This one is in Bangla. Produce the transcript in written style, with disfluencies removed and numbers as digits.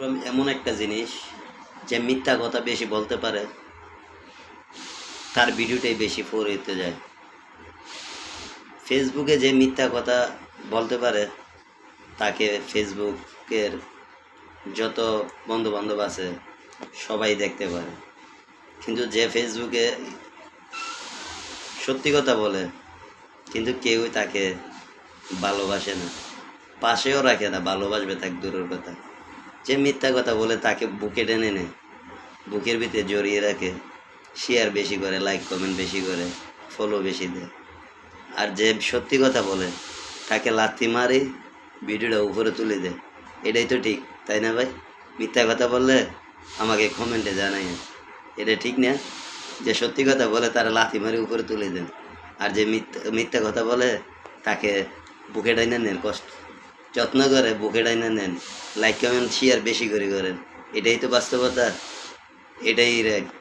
প্ল্যাটফর্ম এমন একটা জিনিস যে মিথ্যা কথা বেশি বলতে পারে তার ভিডিওটাই বেশি ফরিতে যায়। ফেসবুকে যে মিথ্যা কথা বলতে পারে তাকে ফেসবুকের যত বন্ধু বান্ধব আছে সবাই দেখতে পারে, কিন্তু যে ফেসবুকে সত্যি কথা বলে কিন্তু কেউই তাকে ভালোবাসে না, পাশেও রাখে না, ভালোবাসবে তাকে দূরের কথা। যে মিথ্যা কথা বলে তাকে বুকে টেনে নেয়, বুকের ভিতরে জড়িয়ে রাখে, শেয়ার বেশি করে, লাইক কমেন্ট বেশি করে, ফলো বেশি দেয়। আর যে সত্যি কথা বলে তাকে লাথি মারি ভিডিওটা উপরে তুলে দেয়। এটাই তো ঠিক, তাই না ভাই? মিথ্যা কথা বললে আমাকে কমেন্টে জানাই, এটা ঠিক না? যে সত্যি কথা বলে তারা লাথি মারি উপরে তুলে দেন, আর যে মিথ্যা কথা বলে তাকে বুকে ডাইনা নেন, কষ্ট যত্ন করে বুকে ডাইনা নেন, লাইক কমেন্ট শেয়ার বেশি করে করেন। এটাই তো বাস্তবতা, এটাই রাইট।